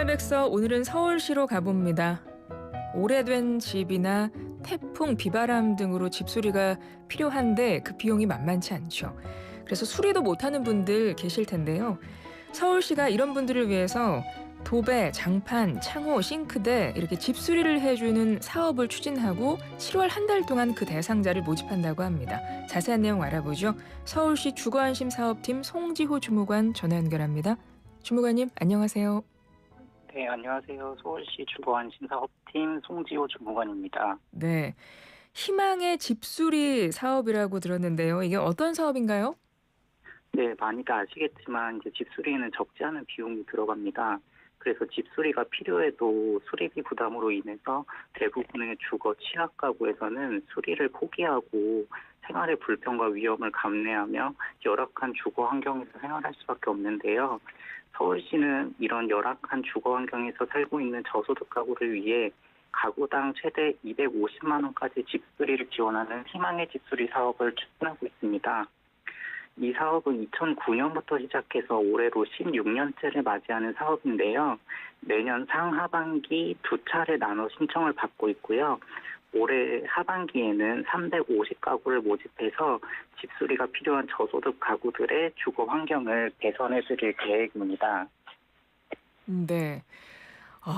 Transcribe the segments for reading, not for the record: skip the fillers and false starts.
문화백서 오늘은 서울시로 가봅니다. 오래된 집이나 태풍, 비바람 등으로 집수리가 필요한데 그 비용이 만만치 않죠. 그래서 수리도 못하는 분들 계실 텐데요. 서울시가 이런 분들을 위해서 도배, 장판, 창호, 싱크대 이렇게 집수리를 해주는 사업을 추진하고 7월 한 달 동안 그 대상자를 모집한다고 합니다. 자세한 내용 알아보죠. 서울시 주거안심 사업팀 송지호 주무관 전화 연결합니다. 주무관님 안녕하세요. 네, 안녕하세요. 서울시 주거안심사업팀 송지호 주무관입니다. 네, 희망의 집수리 사업이라고 들었는데요. 이게 어떤 사업인가요? 네, 많이들 아시겠지만 이제 집수리에는 적지 않은 비용이 들어갑니다. 그래서 집수리가 필요해도 수리비 부담으로 인해서 대부분의 주거 취약 가구에서는 수리를 포기하고 생활의 불편과 위험을 감내하며 열악한 주거 환경에서 생활할 수밖에 없는데요. 서울시는 이런 열악한 주거 환경에서 살고 있는 저소득 가구를 위해 가구당 최대 250만 원까지 집수리를 지원하는 희망의 집수리 사업을 추진하고 있습니다. 이 사업은 2009년부터 시작해서 올해로 16년째를 맞이하는 사업인데요. 매년 상하반기 두 차례 나눠 신청을 받고 있고요. 올해 하반기에는 350가구를 모집해서 집수리가 필요한 저소득 가구들의 주거 환경을 개선해 드릴 계획입니다. 네.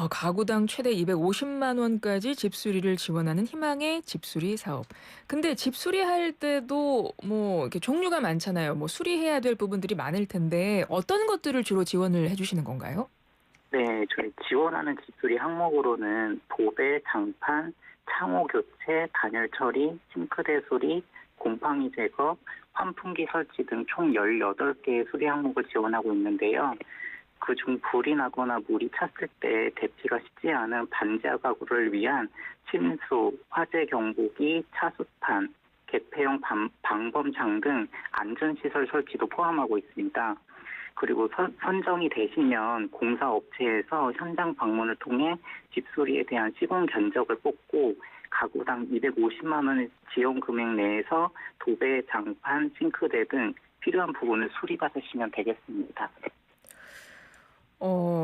가구당 최대 250만 원까지 집수리를 지원하는 희망의 집수리 사업. 근데 집수리 할 때도 뭐 이렇게 종류가 많잖아요. 뭐 수리해야 될 부분들이 많을 텐데 어떤 것들을 주로 지원을 해주시는 건가요? 네, 저희 지원하는 집수리 항목으로는 도배, 장판, 창호 교체, 단열 처리, 싱크대 수리, 곰팡이 제거, 환풍기 설치 등 총 18개의 수리 항목을 지원하고 있는데요. 그중 불이 나거나 물이 찼을 때 대피가 쉽지 않은 반지하 가구를 위한 침수, 화재 경보기, 차수판, 개폐용 방범창 등 안전시설 설치도 포함하고 있습니다. 그리고 선정이 되시면 공사업체에서 현장 방문을 통해 집수리에 대한 시공 견적을 뽑고 가구당 250만 원의 지원 금액 내에서 도배, 장판, 싱크대 등 필요한 부분을 수리받으시면 되겠습니다.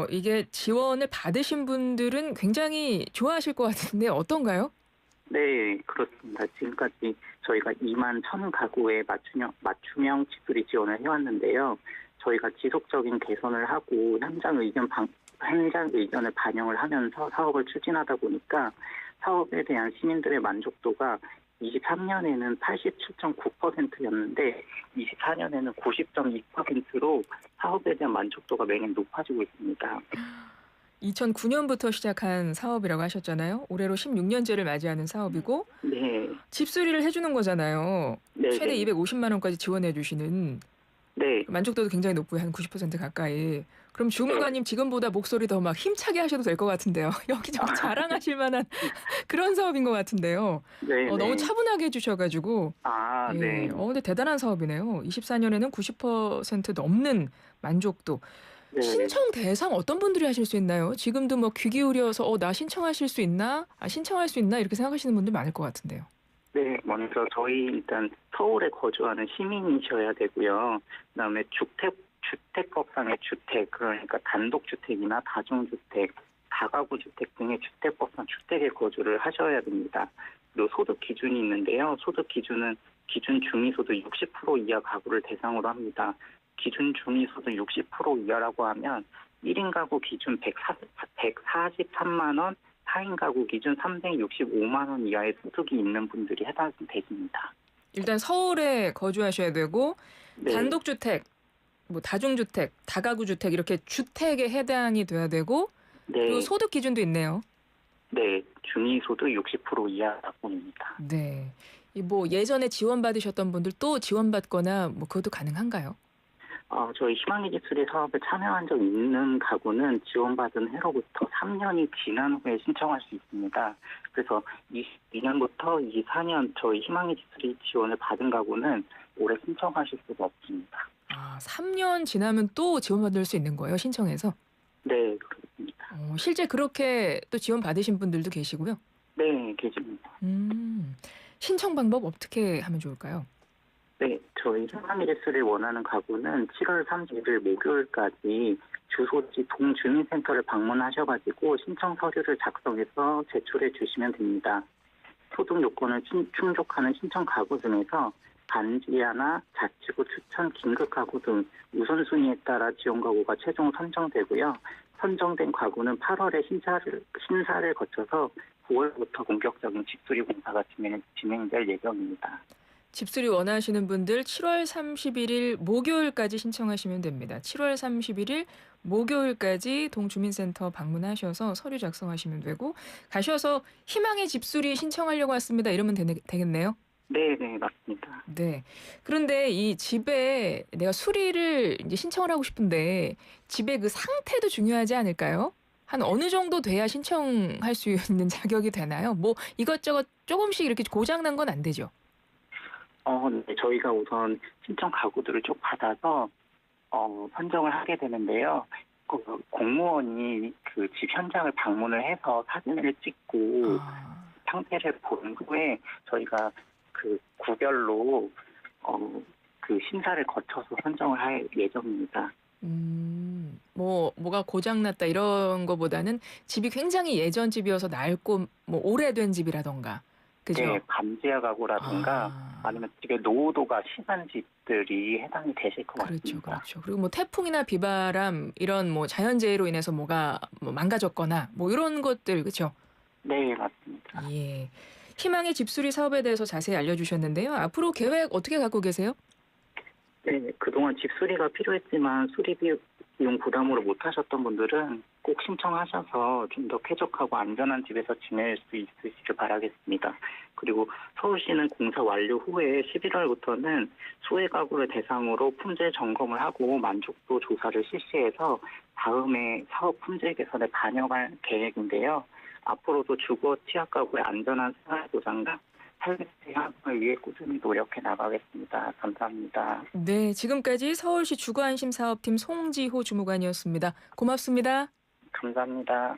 이게 지원을 받으신 분들은 굉장히 좋아하실 것 같은데 어떤가요? 네, 그렇습니다. 지금까지 저희가 2만 1천 가구에 맞춤형 집수리 지원을 해왔는데요. 저희가 지속적인 개선을 하고 현장 의견을 반영을 하면서 사업을 추진하다 보니까 사업에 대한 시민들의 만족도가 23년에는 87.9%였는데 24년에는 90.2%로 사업에 대한 만족도가 매년 높아지고 있습니다. 2009년부터 시작한 사업이라고 하셨잖아요. 올해로 16년째를 맞이하는 사업이고 네, 집수리를 해주는 거잖아요. 네, 최대 네, 250만 원까지 지원해 주시는 네. 만족도도 굉장히 높고요. 한 90% 가까이. 그럼 주무관님 지금보다 목소리 더 막 힘차게 하셔도 될 것 같은데요. 여기저기 자랑하실 만한 그런 사업인 것 같은데요. 네, 너무 네. 차분하게 해주셔가지고 아, 예, 네. 근데 대단한 사업이네요. 24년에는 90% 넘는 만족도. 네. 신청 대상 어떤 분들이 하실 수 있나요? 지금도 뭐 귀 기울여서 나 신청하실 수 있나? 신청할 수 있나? 이렇게 생각하시는 분들 많을 것 같은데요. 네, 먼저 저희 일단 서울에 거주하는 시민이셔야 되고요. 그다음에 주택법상의 주택, 그러니까 단독주택이나 다중주택, 다가구 주택 등의 주택법상 주택에 거주를 하셔야 됩니다. 그리고 소득 기준이 있는데요. 소득 기준은 기준 중위소득 60% 이하 가구를 대상으로 합니다. 기준 중위소득 60% 이하라고 하면 1인 가구 기준 143만 원, 4인 가구 기준 365만 원 이하의 소득이 있는 분들이 해당되십니다. 일단 서울에 거주하셔야 되고 네, 단독주택, 뭐 다중주택, 다가구 주택 이렇게 주택에 해당이 돼야 되고 그리고 네, 소득 기준도 있네요. 네, 중위소득 60% 이하분입니다. 네. 이 뭐 예전에 지원받으셨던 분들 또 지원받거나 뭐 그것도 가능한가요? 저희 희망의 집수리 사업에 참여한 적 있는 가구는 지원받은 해로부터 3년이 지난 후에 신청할 수 있습니다. 그래서 22년부터 24년 저희 희망의 집수리 지원을 받은 가구는 올해 신청하실 수가 없습니다. 3년 지나면 또 지원받을 수 있는 거예요, 신청해서? 네, 그렇습니다. 실제 그렇게 또 지원받으신 분들도 계시고요. 네, 계십니다. 신청 방법 어떻게 하면 좋을까요? 네, 저희 희망의 집수리를 원하는 가구는 7월 30일 목요일까지 주소지 동주민센터를 방문하셔가지고 신청 서류를 작성해서 제출해 주시면 됩니다. 소득 요건을 충족하는 신청 가구 중에서 반지하나 자치구 추천 긴급 가구 등 우선순위에 따라 지원 가구가 최종 선정되고요. 선정된 가구는 8월에 심사를 거쳐서 9월부터 본격적인 집수리 공사가 진행될 예정입니다. 집수리 원하시는 분들 7월 31일 목요일까지 신청하시면 됩니다. 7월 31일 목요일까지 동주민센터 방문하셔서 서류 작성하시면 되고 가셔서 희망의 집수리 신청하려고 왔습니다. 이러면 되겠네요. 네, 맞습니다. 네. 그런데 이 집에 내가 수리를 이제 신청을 하고 싶은데 집의 그 상태도 중요하지 않을까요? 한 어느 정도 돼야 신청할 수 있는 자격이 되나요? 뭐 이것저것 조금씩 이렇게 고장 난 건 안 되죠. 네, 저희가 우선 신청 가구들을 쭉 받아서 선정을 하게 되는데요. 공무원이 그 집 현장을 방문을 해서 사진을 찍고 아, 상태를 본 후에 저희가 그 구별로 그 심사를 거쳐서 선정을 할 예정입니다. 뭐가 고장났다 이런 거보다는 집이 굉장히 예전 집이어서 낡고 뭐 오래된 집이라던가. 그죠? 네, 감지하 가구라든가 아, 아니면 집의 노후도가 심한 집들이 해당이 되실 것 그렇죠, 같습니다. 그렇죠. 그리고 뭐 태풍이나 비바람 이런 뭐 자연재해로 인해서 뭐가 뭐 망가졌거나 뭐 이런 것들 그렇죠? 네, 맞습니다. 예. 희망의 집수리 사업에 대해서 자세히 알려주셨는데요. 앞으로 계획 어떻게 갖고 계세요? 네, 그동안 집수리가 필요했지만 수리 비용 부담으로 못 하셨던 분들은 꼭 신청하셔서 좀 더 쾌적하고 안전한 집에서 지낼 수 있으시길 바라겠습니다. 그리고 서울시는 공사 완료 후에 11월부터는 소액 가구를 대상으로 품질 점검을 하고 만족도 조사를 실시해서 다음에 사업 품질 개선에 반영할 계획인데요. 앞으로도 주거 취약 가구의 안전한 생활 보장과 살기 향상을 위해 꾸준히 노력해 나가겠습니다. 감사합니다. 네, 지금까지 서울시 주거안심사업팀 송지호 주무관이었습니다. 고맙습니다. 감사합니다.